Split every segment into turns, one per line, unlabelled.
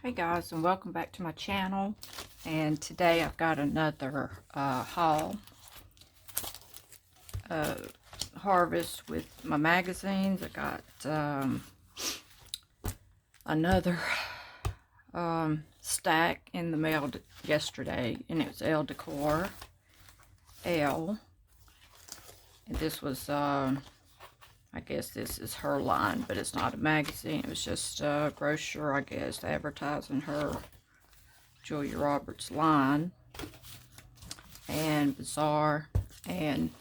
Hey guys, and welcome back to my channel. And today I've got another haul, harvest with my magazines. I got another stack in the mail yesterday, and it was Elle Decor Elle. And this was I guess this is her line, but it's not a magazine. It was just a brochure, I guess, advertising her Julia Roberts line. And Bazaar, and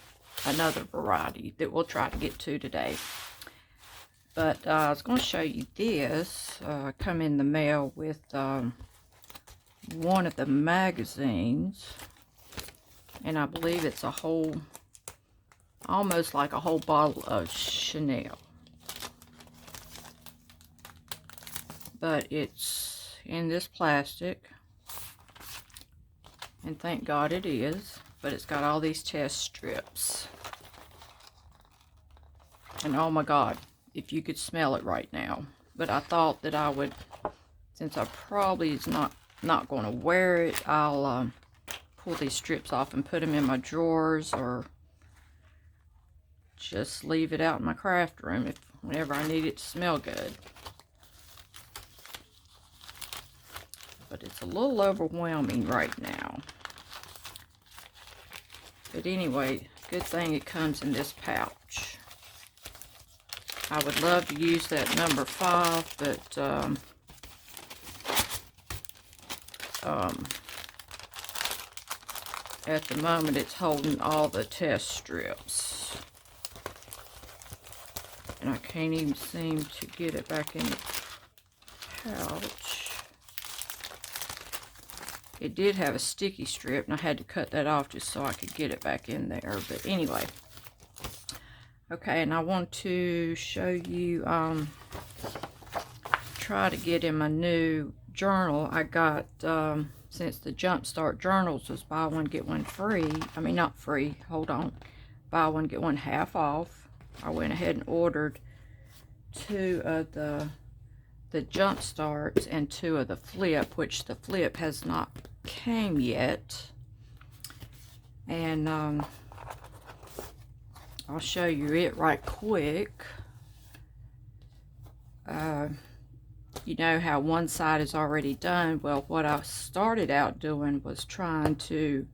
another variety that we'll try to get to today. But I was going to show you this. Come in the mail with one of the magazines. And I believe it's a whole, almost like a whole bottle of Chanel. But it's in this plastic. And thank God it is. But it's got all these test strips. And oh my God, if you could smell it right now. But I thought that I would, since I probably is not going to wear it, I'll pull these strips off and put them in my drawers, or just leave it out in my craft room if whenever I need it to smell good. But it's a little overwhelming right now. But anyway, good thing it comes in this pouch. I would love to use that number 5, but at the moment it's holding all the test strips. And I can't even seem to get it back in the pouch. It did have a sticky strip, and I had to cut that off just so I could get it back in there. But anyway. Okay, and I want to show you, try to get in my new journal. I got, since the Jumpstart Journals was buy one, get one free. I mean, not free, hold on. Buy one, get one half off. I went ahead and ordered 2 of the Jumpstarts and 2 of the Flip, which the Flip has not came yet. And I'll show you it right quick. You know how one side is already done. Well, what I started out doing was trying to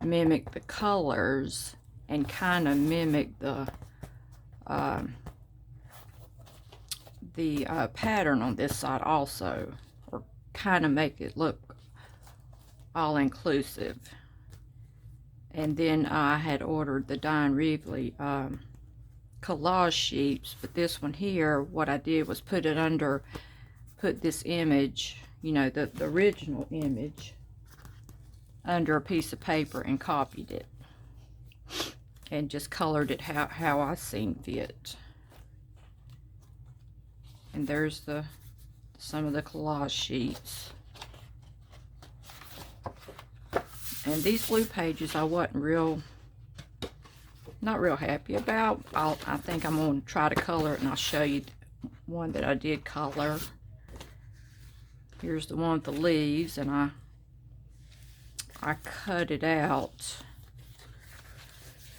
mimic the colors and kind of mimic the pattern on this side also, or kind of make it look all-inclusive. And then I had ordered the Diane Ribley collage sheets, but this one here, what I did was put this image, you know, the original image, under a piece of paper and copied it. And just colored it how I seen fit. And there's some of the collage sheets. And these blue pages I wasn't not real happy about. I think I'm going to try to color it, and I'll show you one that I did color. Here's the one with the leaves, and I cut it out.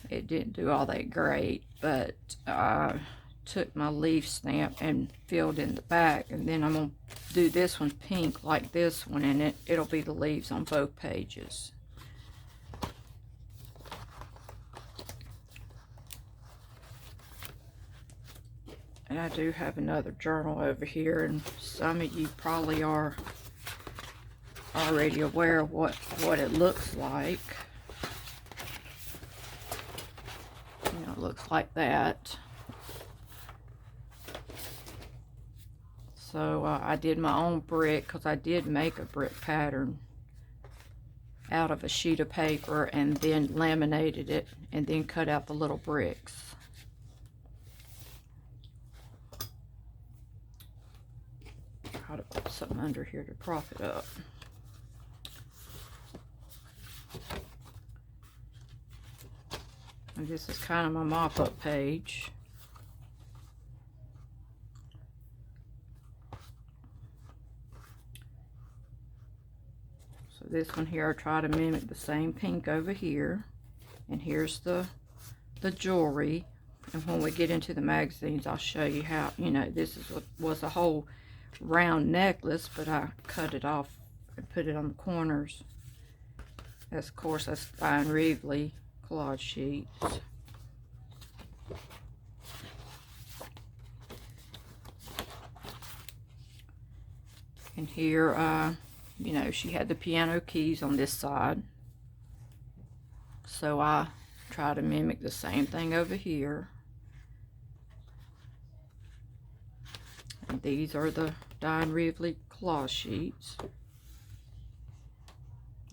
It didn't do all that great, but I took my leaf stamp and filled in the back, and then I'm going to do this one pink like this one, and it'll be the leaves on both pages. And I do have another journal over here, and some of you probably are already aware of what it looks like. You know, it looks like that. So I did my own brick, because I did make a brick pattern out of a sheet of paper and then laminated it and then cut out the little bricks. Try to put something under here to prop it up. And this is kind of my mop-up page. So this one here, I try to mimic the same pink over here. And here's the jewelry. And when we get into the magazines, I'll show you how, you know, this is what was a whole round necklace, but I cut it off and put it on the corners. That's, of course, that's Diane Ribley collage sheets. And here, you know, she had the piano keys on this side. So I try to mimic the same thing over here. And these are the Diane Ribley collage sheets.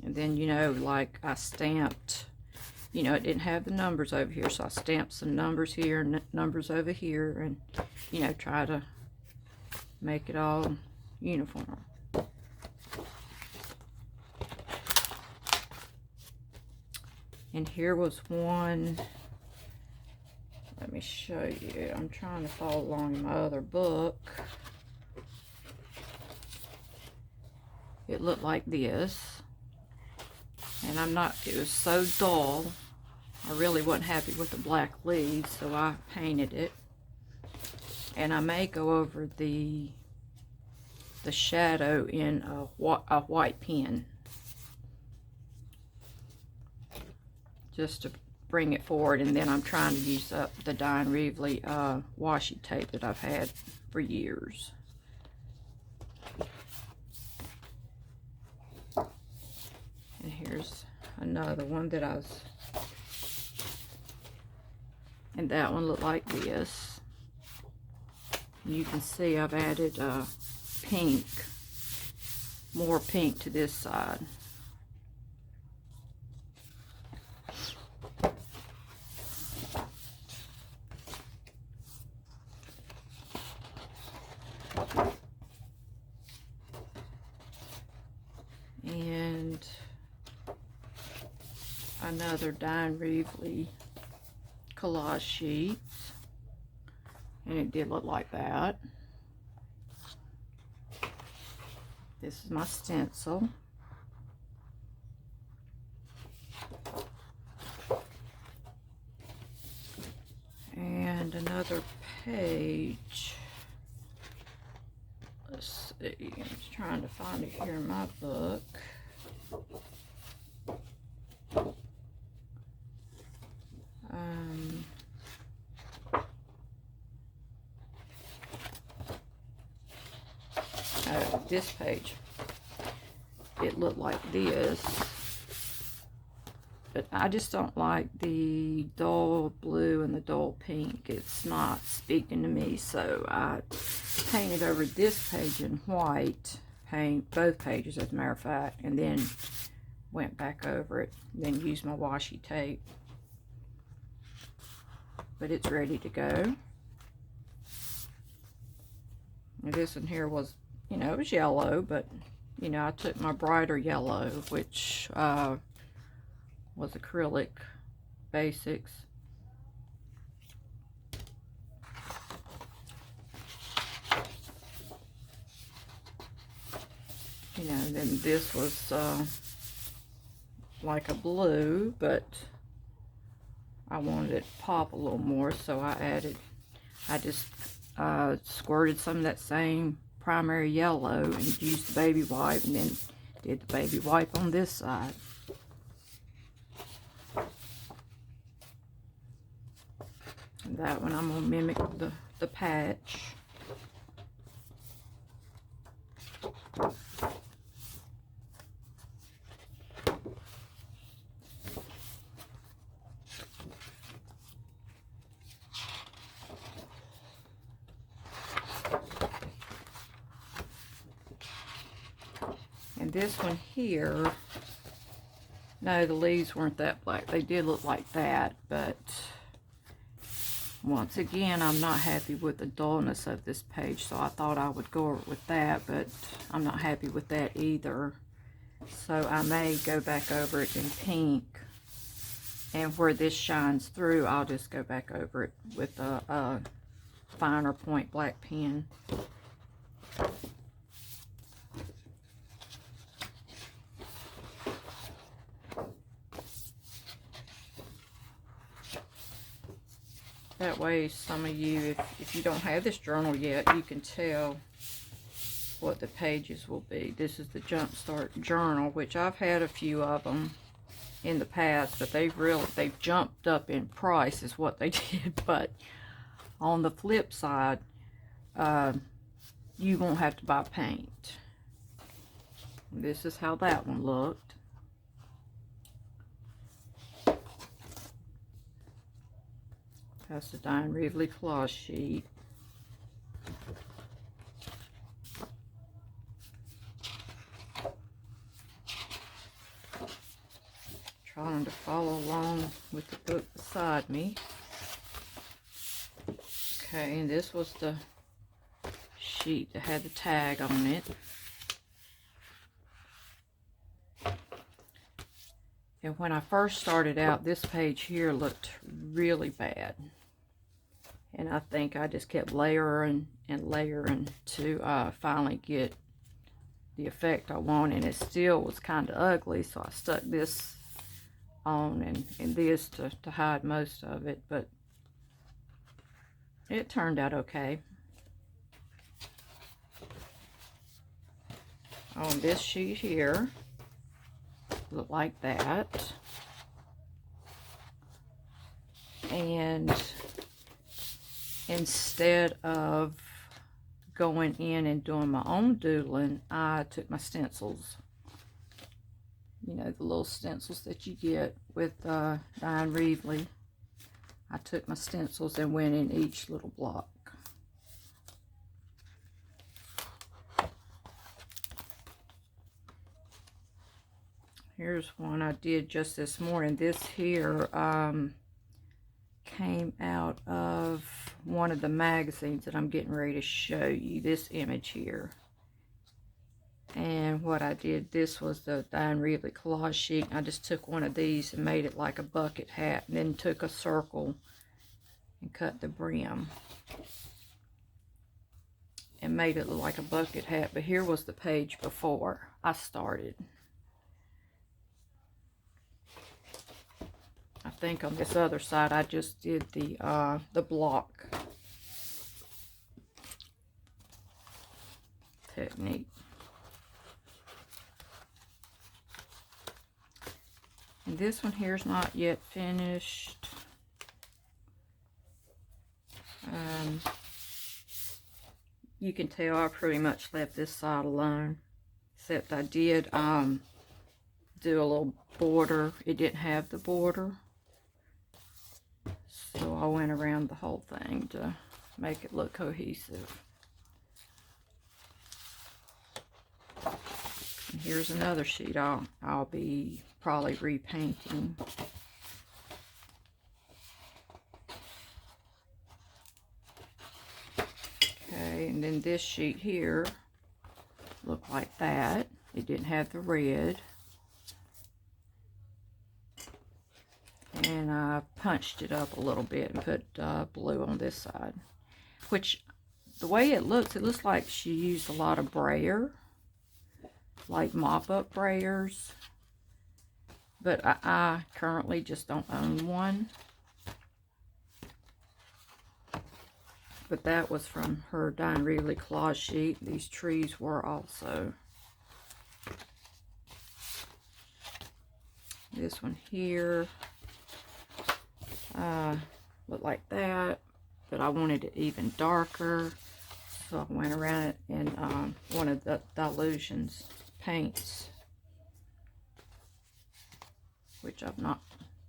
And then, you know, like I stamped, you know, it didn't have the numbers over here, so I stamped some numbers here and numbers over here, and, you know, try to make it all uniform. And here was one, let me show you. I'm trying to follow along in my other book. It looked like this. And I'm not, it was so dull. I really wasn't happy with the black leaves, so I painted it. And I may go over the shadow in a white pen, just to bring it forward. And then I'm trying to use up the Diane Ribley washi tape that I've had for years. And here's another one that I was, and that one looked like this. And you can see I've added pink, more pink to this side. And another Diane Ribley collage sheet, and it did look like that. This is my stencil. And another page. Let's see, I'm just trying to find it here in my book. This page, it looked like this, but I just don't like the dull blue and the dull pink. It's not speaking to me, so I painted over this page in white, paint both pages as a matter of fact, and then went back over it, then used my washi tape. But it's ready to go. And this one here was, you know, it was yellow, but, you know, I took my brighter yellow, which was acrylic basics. You know, then this was like a blue, but I wanted it to pop a little more, so I just squirted some of that same primary yellow and used the baby wipe, and then did the baby wipe on this side. And that one I'm going to mimic the patch. And this one here, no, the leaves weren't that black. They did look like that, but once again, I'm not happy with the dullness of this page, so I thought I would go with that, but I'm not happy with that either. So I may go back over it in pink, and where this shines through, I'll just go back over it with a finer point black pen. That way, some of you, if you don't have this journal yet, you can tell what the pages will be. This is the Jumpstart Journal, which I've had a few of them in the past, but they've jumped up in price is what they did. But on the flip side, you won't have to buy paint. This is how that one looked. That's the Diane Ribley collage sheet. Trying to follow along with the book beside me. Okay, and this was the sheet that had the tag on it. And when I first started out, this page here looked really bad. And I think I just kept layering and layering to finally get the effect I wanted. It still was kind of ugly, so I stuck this on and this to hide most of it, but it turned out okay. On this sheet here, look like that. And instead of going in and doing my own doodling, I took my stencils. You know, the little stencils that you get with Diane Ribley. I took my stencils and went in each little block. Here's one I did just this morning. This here came out of one of the magazines that I'm getting ready to show you. This image here. And what I did, this was the Diane Ribley collage sheet. I just took one of these and made it like a bucket hat, and then took a circle and cut the brim and made it look like a bucket hat. But here was the page before I started. I think on this other side I just did the block technique. And this one here is not yet finished. You can tell I pretty much left this side alone, except I did do a little border. It didn't have the border, so I went around the whole thing to make it look cohesive. And here's another sheet I'll be probably repainting. Okay, and then this sheet here looked like that. It didn't have the red. And I punched it up a little bit and put blue on this side. Which, the way it looks like she used a lot of brayer, like mop-up brayers. But I currently just don't own one. But that was from her Diane Ribley collage sheet. These trees were also. This one here looked like that, but I wanted it even darker, so I went around it in one of the Dilutions paints, which I've not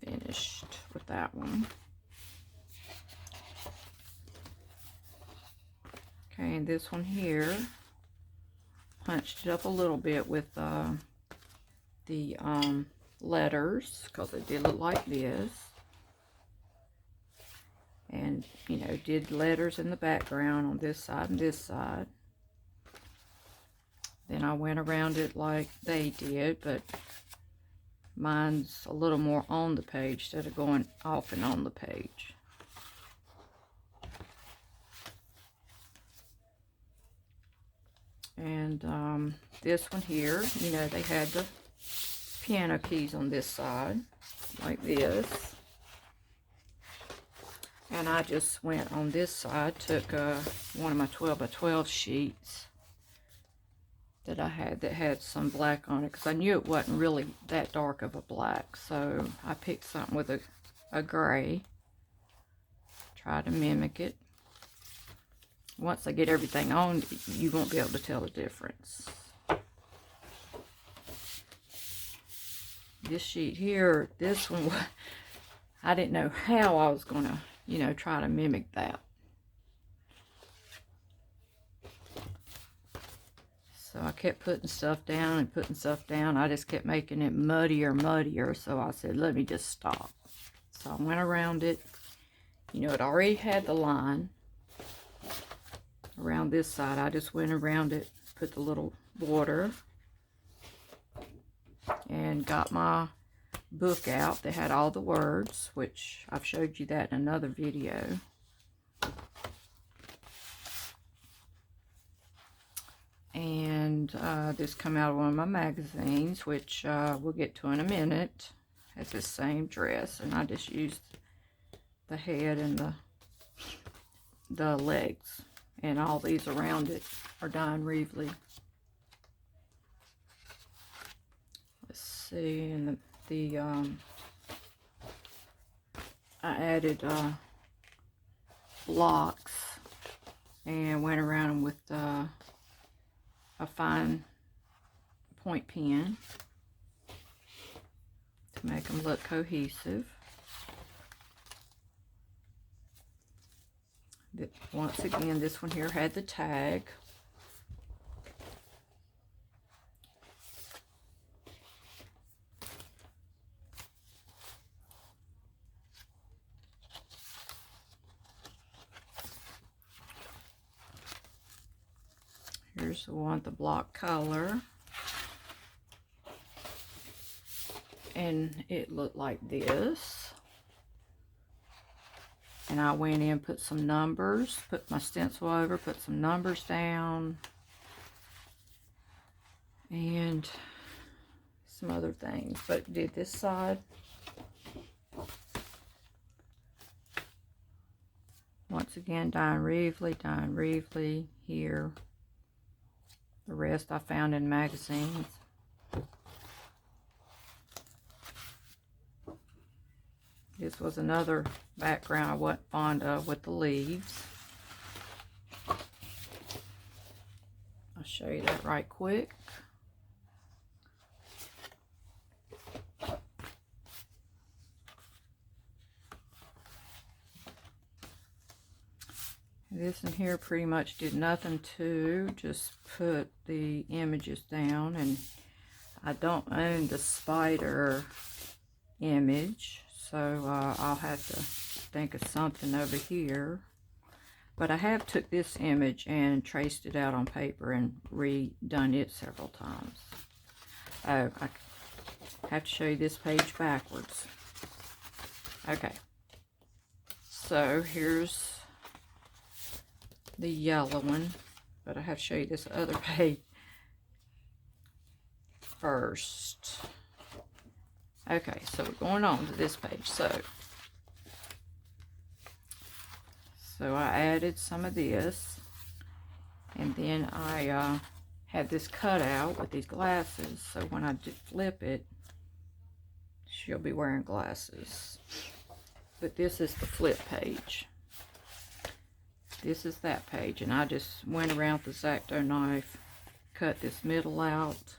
finished with that one. Okay, and this one here, punched it up a little bit with the letters, because it did look like this. And, you know, did letters in the background on this side and this side. Then I went around it like they did, but mine's a little more on the page instead of going off and on the page. And this one here, you know, they had the piano keys on this side, like this. And I just went on this side, took one of my 12 by 12 sheets that I had that had some black on it, because I knew it wasn't really that dark of a black. So I picked something with a gray, try to mimic it. Once I get everything on, you won't be able to tell the difference. This sheet here, this one, I didn't know how I was going to, you know, try to mimic that. So I kept putting stuff down and putting stuff down. I just kept making it muddier. So I said, let me just stop. So I went around it. You know, it already had the line around this side. I just went around it, put the little border, and got my book out that had all the words, which I've showed you that in another video. And this come out of one of my magazines, which we'll get to in a minute. It's the same dress, and I just used the head and the legs, and all these around it are Diane Ribley. Let's see, and I added blocks and went around them with a fine point pen to make them look cohesive. Once again, this one here had the tag. Here's the one, the block color. And it looked like this. And I went in, put some numbers, put my stencil over, put some numbers down, and some other things. But did this side. Once again, Diane Ribley here. The rest I found in magazines. This was another background I wasn't fond of with the leaves. I'll show you that right quick. This in here pretty much did nothing to, just put the images down, and I don't own the spider image, so I'll have to think of something over here. But I have took this image and traced it out on paper and redone it several times. Oh, I have to show you this page backwards. Okay, so here's the yellow one, but I have to show you this other page first. Okay, so we're going on to this page. So I added some of this, and then I had this cut out with these glasses, so when I do flip it, she'll be wearing glasses. But this is the flip page. This is that page, and I just went around with the X-Acto knife, cut this middle out.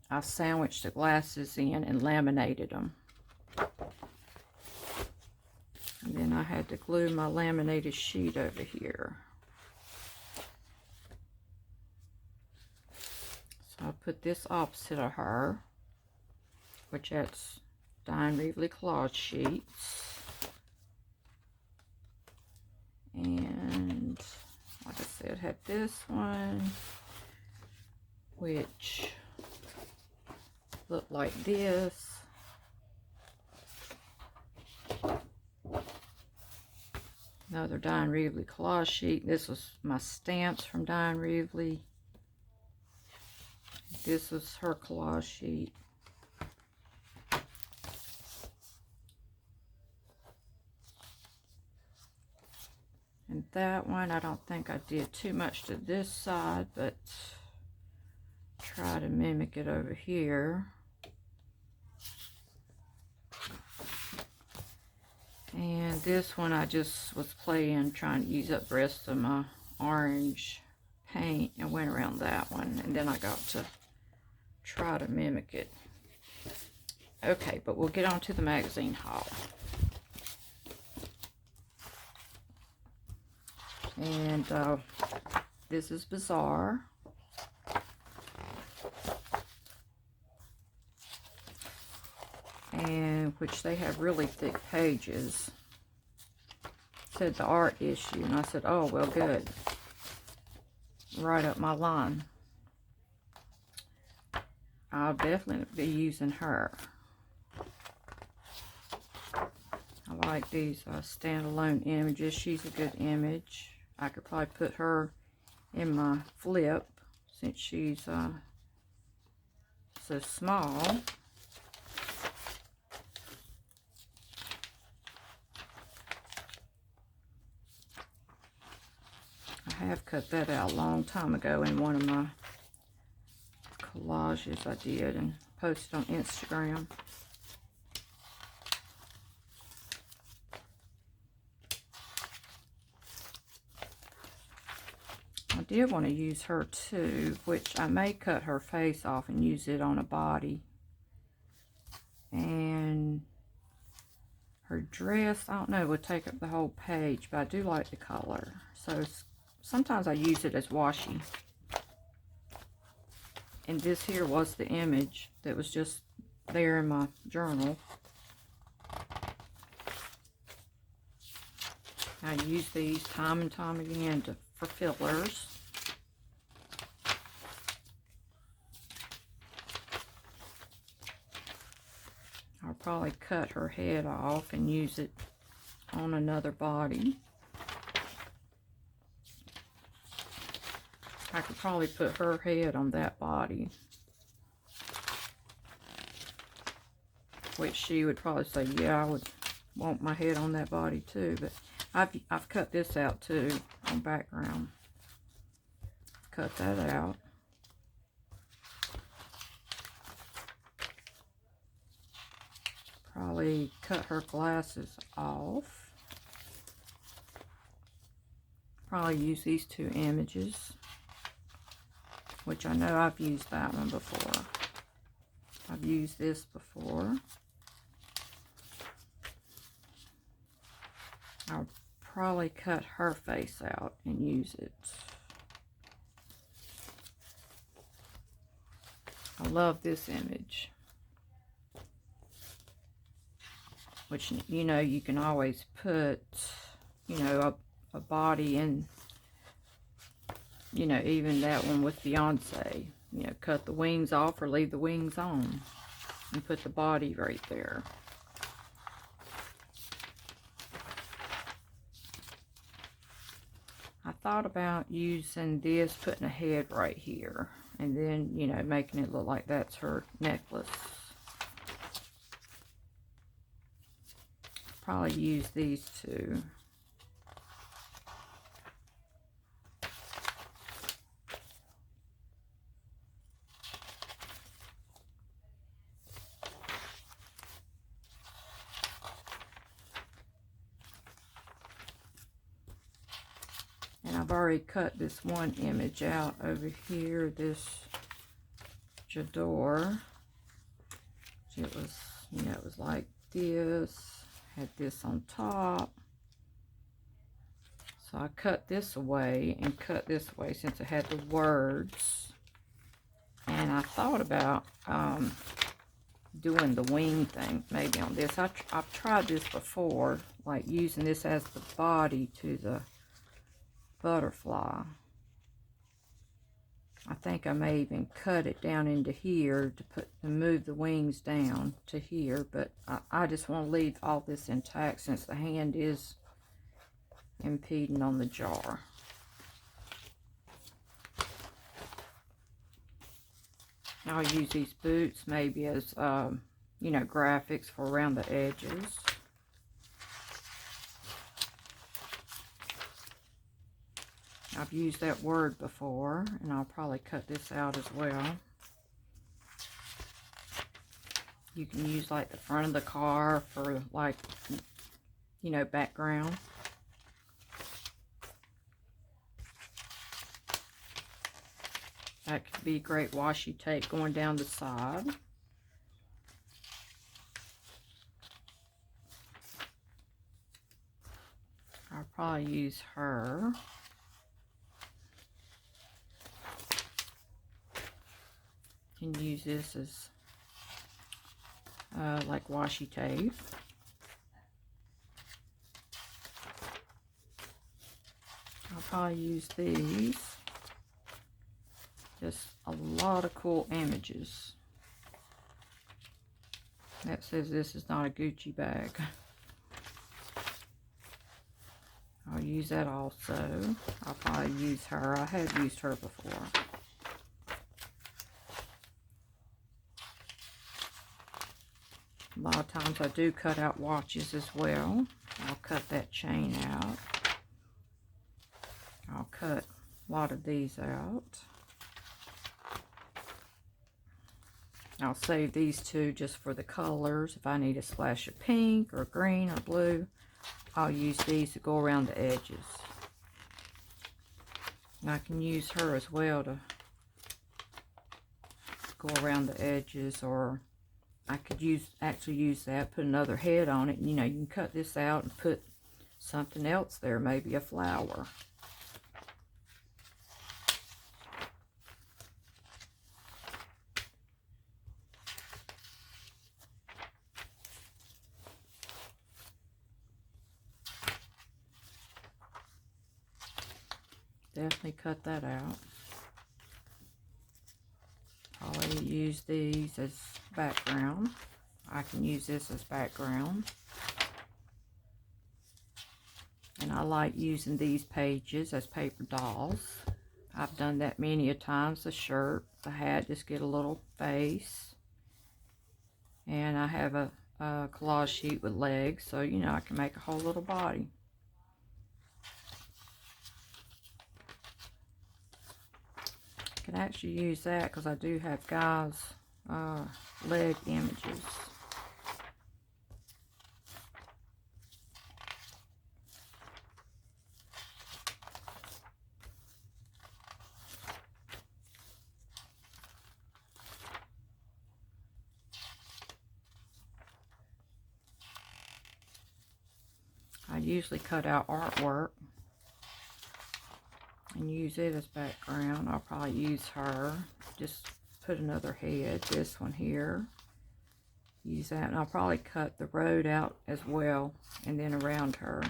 I sandwiched the glasses in and laminated them. And then I had to glue my laminated sheet over here. So I put this opposite of her, which that's Diane Ribley collage sheets. And like I said, had this one, which looked like this. Another Diane Ribley collage sheet. This was my stamps from Diane Ribley. This was her collage sheet. that one. I don't think I did too much to this side, but try to mimic it over here. And this one I just was playing, trying to use up the rest of my orange paint and went around that one. And then I got to try to mimic it. Okay, but we'll get on to the magazine haul. And this is Bazaar. And which they have really thick pages. It said the art issue, and I said, oh, well, good. Right up my line. I'll definitely be using her. I like these standalone images. She's a good image. I could probably put her in my flip since she's so small. I have cut that out a long time ago in one of my collages I did and posted on Instagram. I did want to use her too, which I may cut her face off and use it on a body. And her dress, I don't know, would take up the whole page, but I do like the color. So sometimes I use it as washi. And this here was the image that was just there in my journal. I use these time and time again for fillers. I'll probably cut her head off and use it on another body. I could probably put her head on that body, which she would probably say, yeah, I would want my head on that body too. But I've cut this out too on background. Cut that out. Probably cut her glasses off. Probably use these two images, which I know I've used that one before. I've used this before. I'll probably cut her face out and use it. I love this image. Which, you know, you can always put, you know, a body in, you know, even that one with Beyonce. You know, cut the wings off or leave the wings on and put the body right there. I thought about using this, putting a head right here, and then, you know, making it look like that's her necklace. Probably use these two. And I've already cut this one image out over here, this J'adore. It was, you know, it was like this. Had this on top. So I cut this away and cut this away since it had the words. And I thought about doing the wing thing maybe on this. I've tried this before, like using this as the body to the butterfly. I think I may even cut it down into here to move the wings down to here, but I just want to leave all this intact since the hand is impeding on the jar. I'll use these boots maybe as, you know, graphics for around the edges. I've used that word before, and I'll probably cut this out as well. You can use like the front of the car for like, you know, background. That could be great washi tape going down the side. I'll probably use her. You can use this as like washi tape. I'll probably use these. Just a lot of cool images. That says this is not a Gucci bag. I'll use that also. I'll probably use her. I have used her before. A lot of times I do cut out watches as well. I'll cut that chain out. I'll cut a lot of these out. I'll save these two just for the colors. If I need a splash of pink or green or blue, I'll use these to go around the edges. And I can use her as well to go around the edges, or I could actually use that, put another head on it. And, you know, you can cut this out and put something else there, maybe a flower. Definitely cut that out. I'll use these as background. I can use this as background. And I like using these pages as paper dolls. I've done that many a times. The shirt, the hat, just get a little face. And I have a collage sheet with legs, so you know I can make a whole little body. I can actually use that because I do have guys' leg images. I usually cut out artwork and use it as background. I'll probably use her. Just put another head, this one here. Use that, and I'll probably cut the road out as well, and then around her.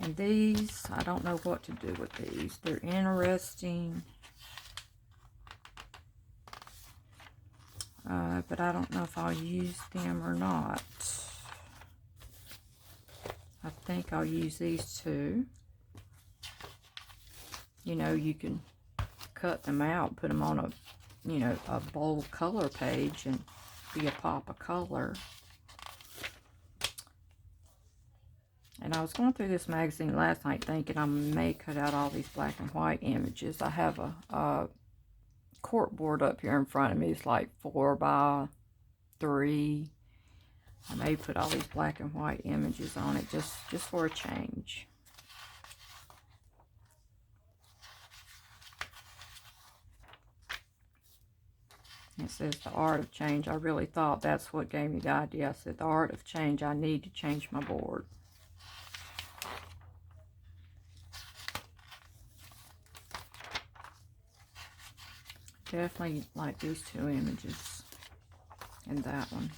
And these, I don't know what to do with these. They're interesting. But I don't know if I'll use them or not. I think I'll use these two. You know, you can cut them out, put them on a, you know, a bold color page and be a pop of color. And I was going through this magazine last night thinking I may cut out all these black and white images. I have a cork board up here in front of me. It's like 4 by 3. I may put all these black and white images on it just for a change. It says the art of change. I really thought that's what gave me the idea. I said the art of change. I need to change my board. Definitely like these two images and that one.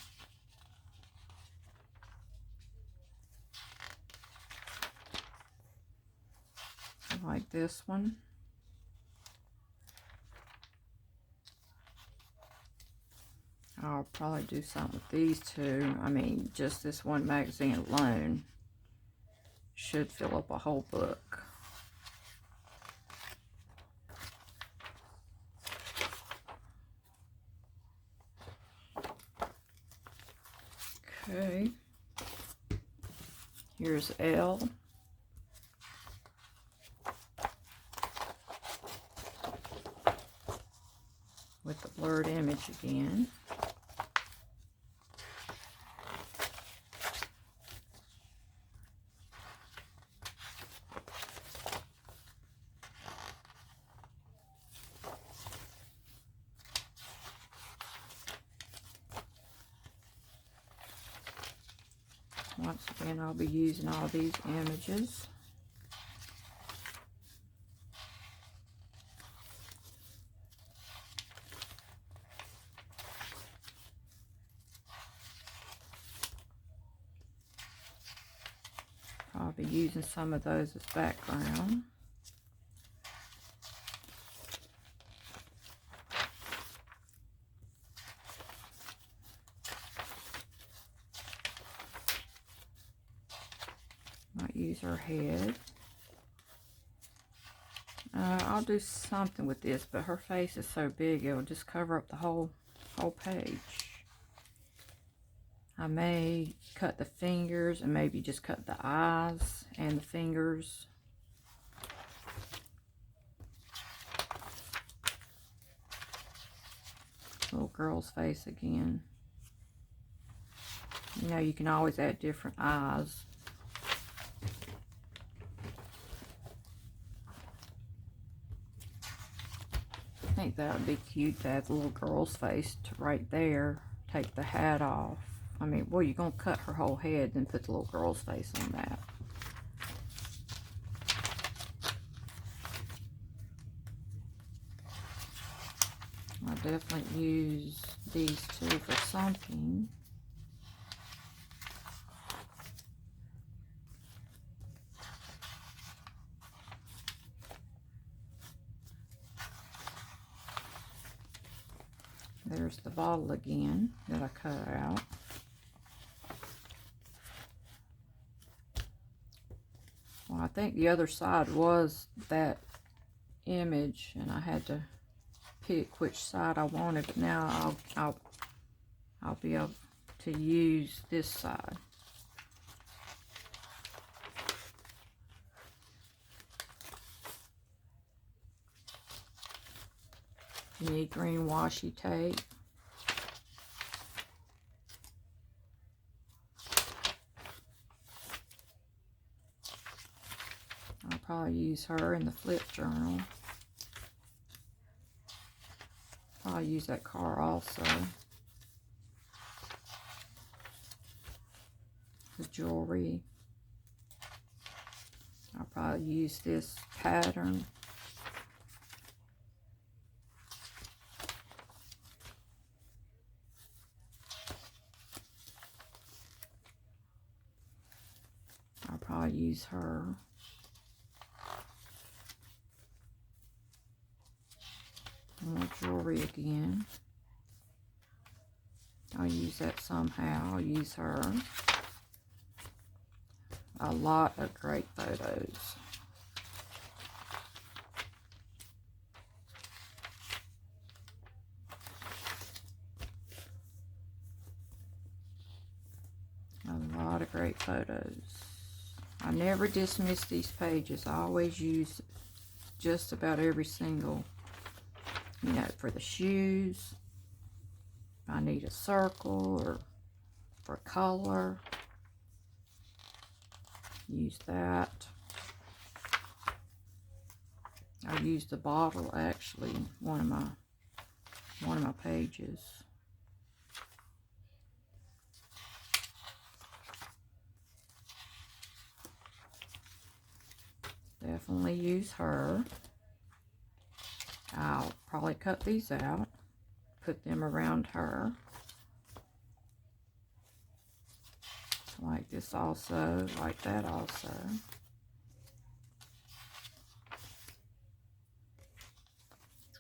I like this one. I'll probably do something with these two. I mean, just this one magazine alone should fill up a whole book. Okay. Here Here's L. With the blurred image again. Once again, I'll be using all these images. I'll be using some of those as background. Might use her head. I'll do something with this, but her face is so big it'll just cover up the whole page. I may cut the fingers and maybe just cut the eyes and the fingers. Little girl's face again. You know, you can always add different eyes. I think that would be cute to add the little girl's face to right there. Take the hat off. I mean, well, you're going to cut her whole head and put the little girl's face on that. I'll definitely use these two for something. There's the bottle again that I cut out. Well, I think the other side was that image, and I had to pick which side I wanted. But now I'll be able to use this side. You need green washi tape. I'll probably use her in the flip journal. I'll use that car also. The jewelry. I'll probably use this pattern. I'll probably use her. More jewelry again. I'll use that somehow. I'll use her. A lot of great photos. A lot of great photos. I never dismiss these pages. I always use just about every single, you know, for the shoes. If I need a circle or for color, use that. I used the bottle actually in one of my pages. Definitely use her. I'll probably cut these out, put them around her. Like this also, like that also.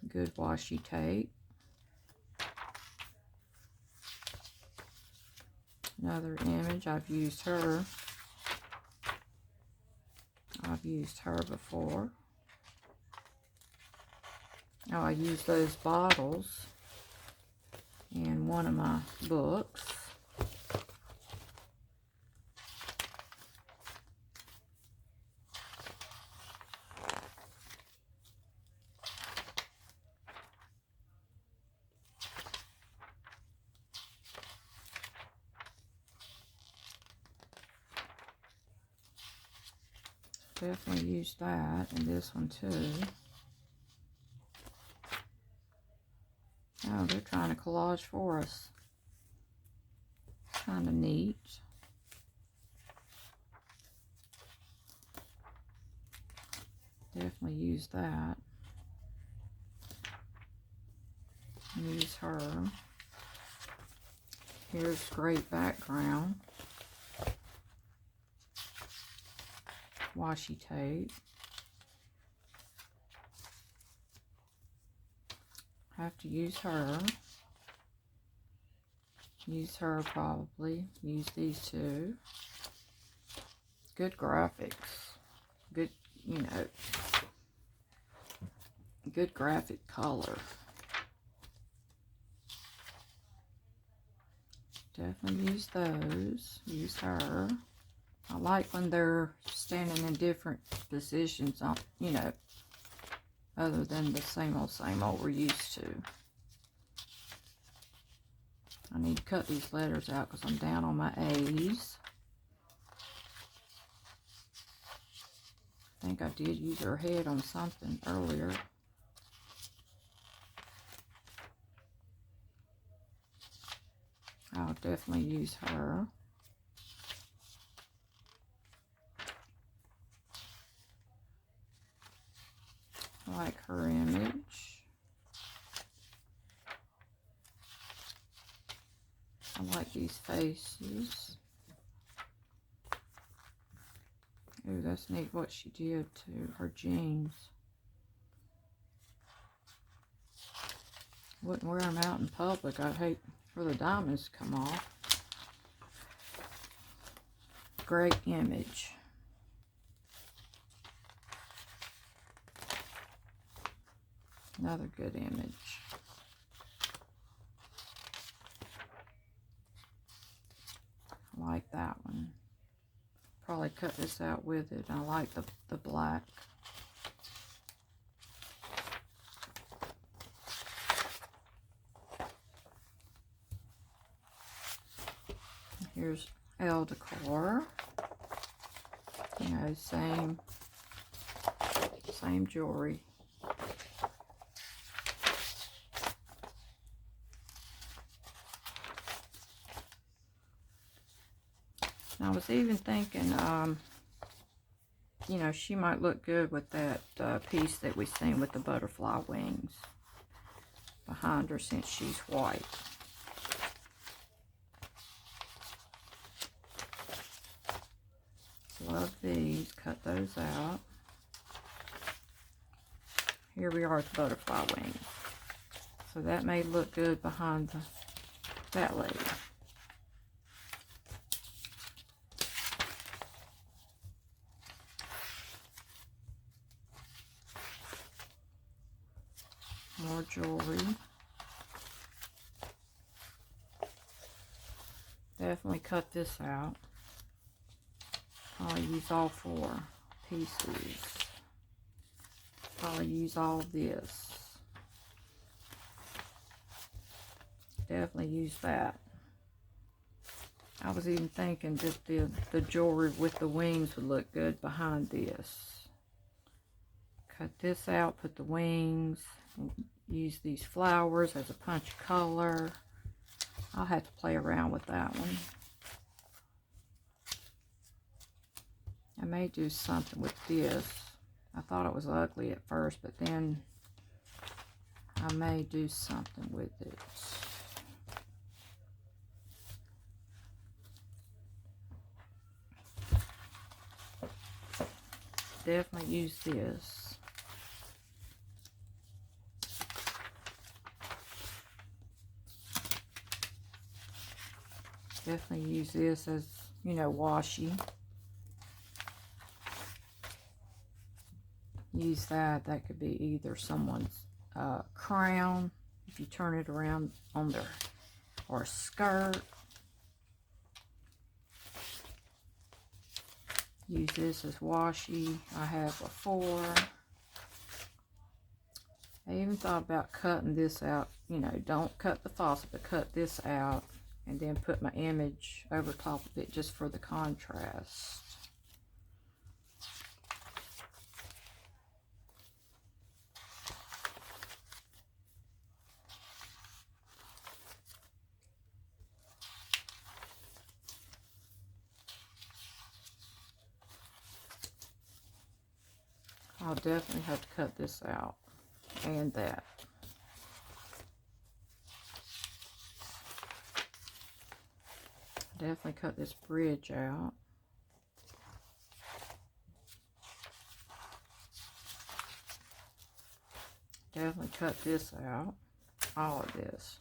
Good washi tape. Another image, I've used her. I've used her before. Oh, I used those bottles in one of my books. Definitely use that, and this one too. Oh, they're trying to collage for us. Kind of neat. Definitely use that. Use her. Here's great background. Washi tape. Have to use her. Use her probably. Use these two. Good graphics. Good, you know, good graphic color. Definitely use those. Use her. I like when they're standing in different positions, on, you know, other than the same old we're used to. I need to cut these letters out because I'm down on my A's. I think I did use her head on something earlier. I'll definitely use her. I like her image. I like these faces. Ooh, that's neat what she did to her jeans. Wouldn't wear them out in public. I'd hate for the diamonds to come off. Great image. Another good image. I like that one. Probably cut this out with it. I like the black. Here's Elle Decor. You know, same jewelry. I was even thinking, you know, she might look good with that piece that we seen with the butterfly wings behind her since she's white. Love these. Cut those out. Here we are with the butterfly wings. So that may look good behind that lady. More jewelry. Definitely cut this out. I'll use all 4 pieces. Probably use all this. Definitely use that. I was even thinking that the jewelry with the wings would look good behind this. Cut this out, put the wings, use these flowers as a punch of color. I'll have to play around with that one. I may do something with this. I thought it was ugly at first, but then I may do something with it. Definitely use this. Definitely use this as, you know, washi. Use that. That could be either someone's crown, if you turn it around on their, or a skirt. Use this as washi. I have before. I even thought about cutting this out. You know, don't cut the faucet, but cut this out and then put my image over top of it just for the contrast. I'll definitely have to cut this out and that. Definitely cut this bridge out. Definitely cut this out. All of this.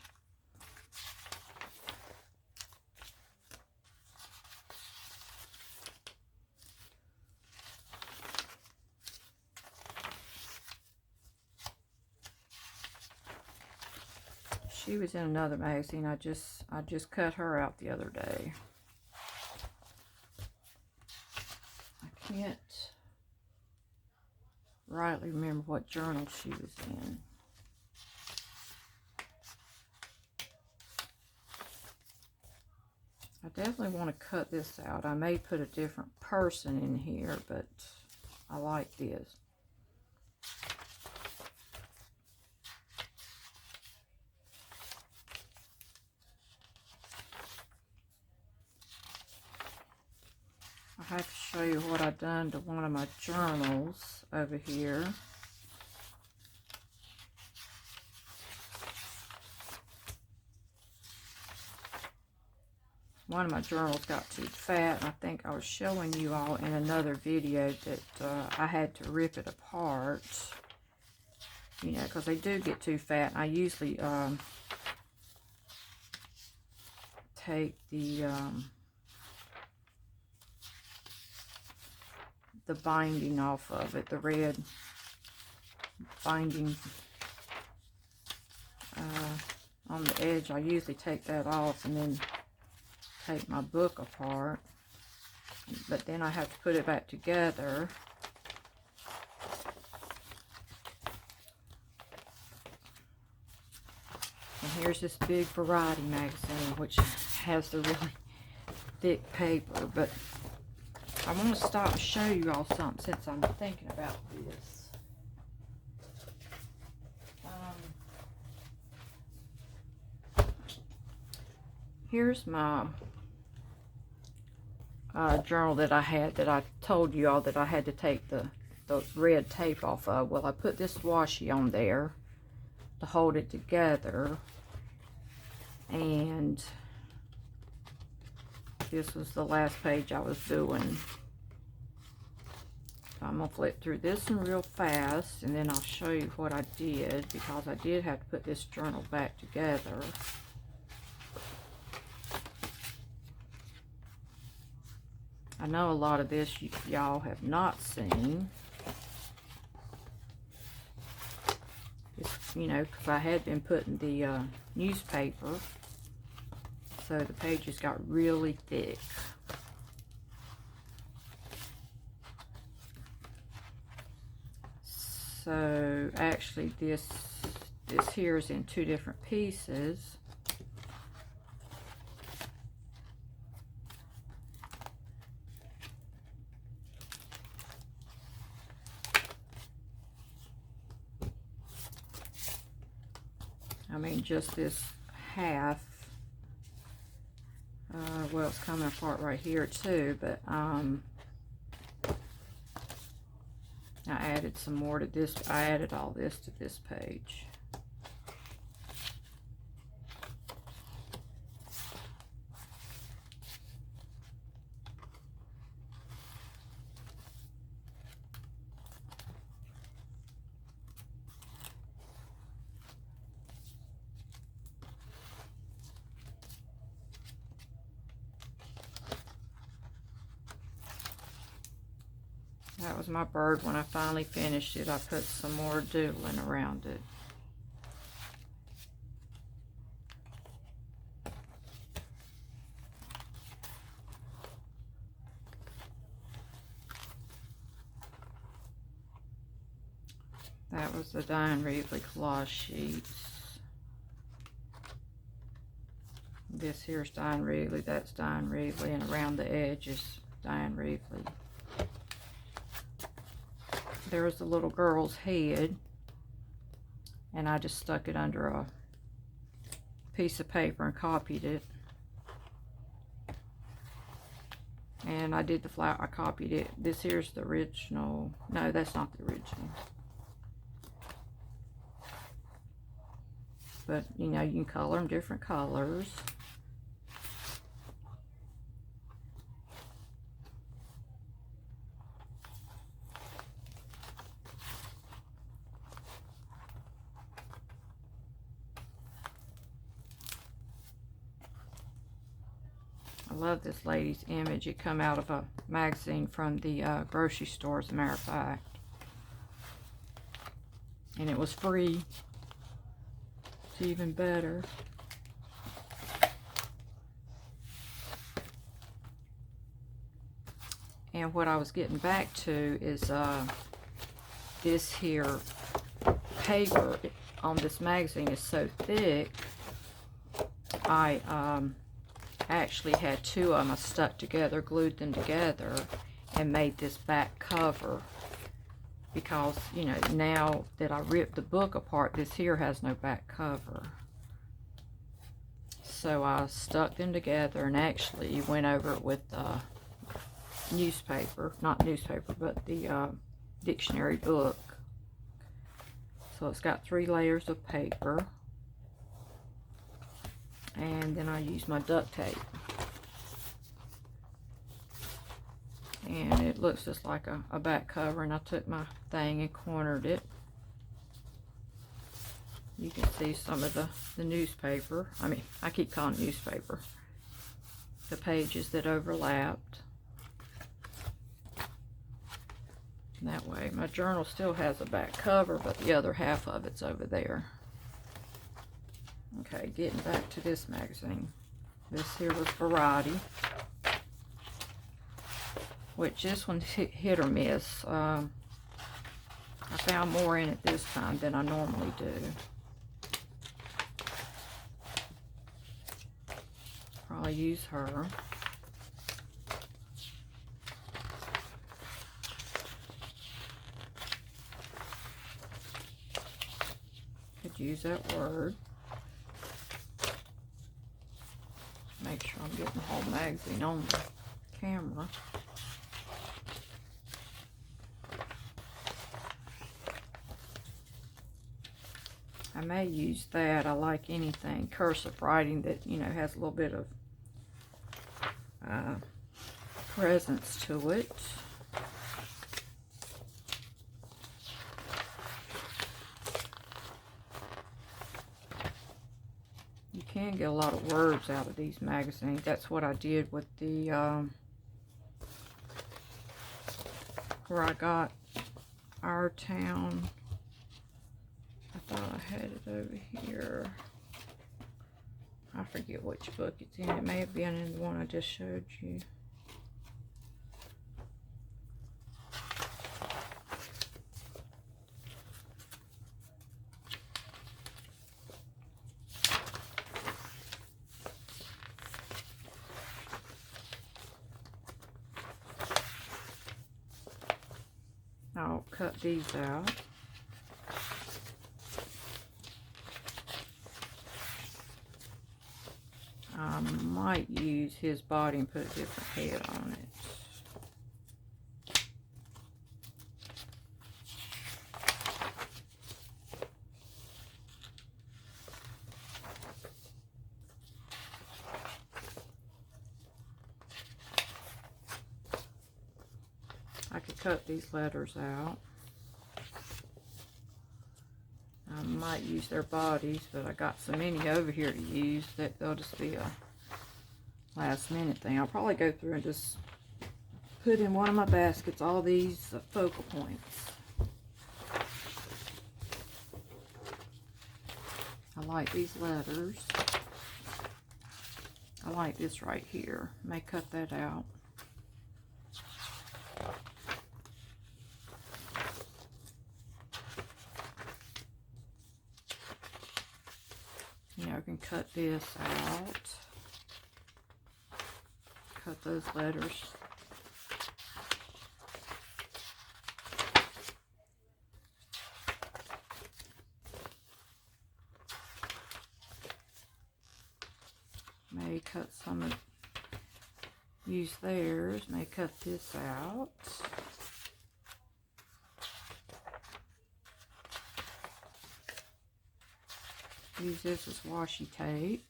She was in another magazine. I just cut her out the other day. I can't rightly remember what journal she was in. I definitely want to cut this out. I may put a different person in here, but I like this. I have to show you what I've done to one of my journals over here. One of my journals got too fat. I think I was showing you all in another video that I had to rip it apart. You know, because they do get too fat. I usually take the binding off of it, the red binding on the edge. I usually take that off and then take my book apart, but then I have to put it back together. And here's this big variety magazine, which has the really thick paper, but I want to stop and show you all something since I'm thinking about this. Here's my journal that I had, that I told you all that I had to take the red tape off of. Well, I put this washi on there to hold it together, and this was the last page I was doing. So I'm going to flip through this one real fast, and then I'll show you what I did, because I did have to put this journal back together. I know a lot of this y'all have not seen. It's, you know, because I had been putting the newspaper, so the pages got really thick. So actually this here is in two different pieces. I mean, just this half. Well, it's coming apart right here too, but I added some more to this. I added all this to this page. That was my bird. When I finally finished it, I put some more doodling around it. That was the Diane Ribley collage sheets. This here's Diane Ribley, that's Diane Ribley, and around the edge is Diane Ribley. There's the little girl's head, and I just stuck it under a piece of paper and copied it. And And I did the flower, I copied it. This here's the original. No, that's not the original. But, you know, you can color them different colors. I love this lady's image. It come out of a magazine from the grocery store, as a matter of fact. And it was free. It's even better. And what I was getting back to is this here paper on this magazine is so thick. I actually had two of them. I stuck together, glued them together, and made this back cover. Because, you know, now that I ripped the book apart, this here has no back cover. So I stuck them together and actually went over it with newspaper, not newspaper, but the dictionary book. So it's got 3 layers of paper. And then I used my duct tape. And it looks just like a back cover, and I took my thing and cornered it. You can see some of the newspaper. I mean, I keep calling it newspaper. The pages that overlapped. That way, my journal still has a back cover, but the other half of it's over there. Okay, getting back to this magazine. This here was Variety. Which this one's hit or miss. I found more in it this time than I normally do. Probably use her. Could use that word. Make sure I'm getting the whole magazine on the camera. I may use that. I like anything cursive writing that, you know, has a little bit of presence to it. You can get a lot of words out of these magazines. That's what I did with the where I got Our Town. I thought I had it over here. I forget which book it's in. It may have been in the one I just showed you. I'll cut these out. I might use his body and put a different head on it. I could cut these letters out. I might use their bodies, but I got so many over here to use that they'll just be a last minute thing. I'll probably go through and just put in one of my baskets all these focal points. I like these letters. I like this right here. May cut that out. You know, I can cut this out. Cut those letters. Maybe cut some of use theirs, and they cut this out. Use this as washi tape.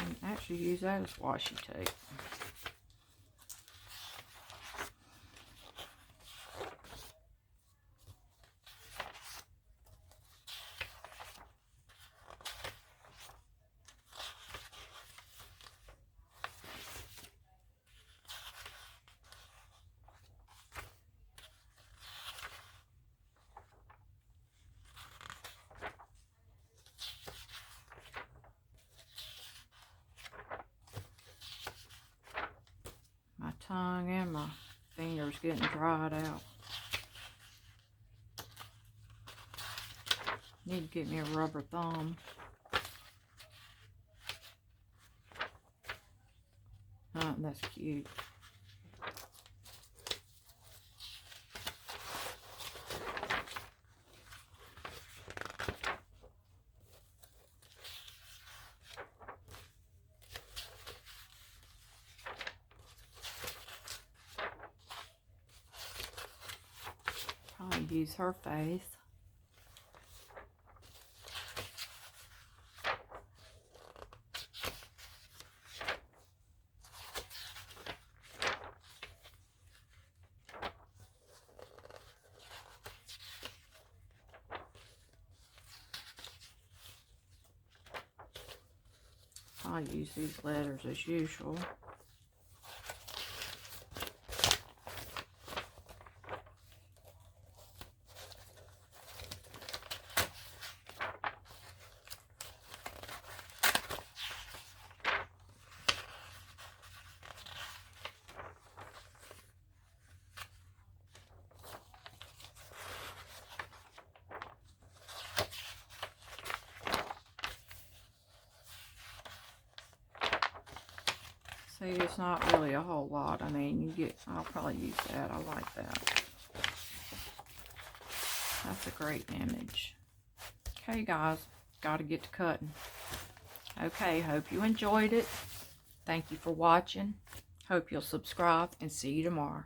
And actually use that as washi tape. My tongue and my fingers getting dried out. Need to get me a rubber thumb. Oh, that's cute. Probably use her face. I'll use these letters as usual. See, it's not really a whole lot. I mean, I'll probably use that. I like that. That's a great image. Okay, guys, gotta get to cutting. Okay, hope you enjoyed it. Thank you for watching. Hope you'll subscribe and see you tomorrow.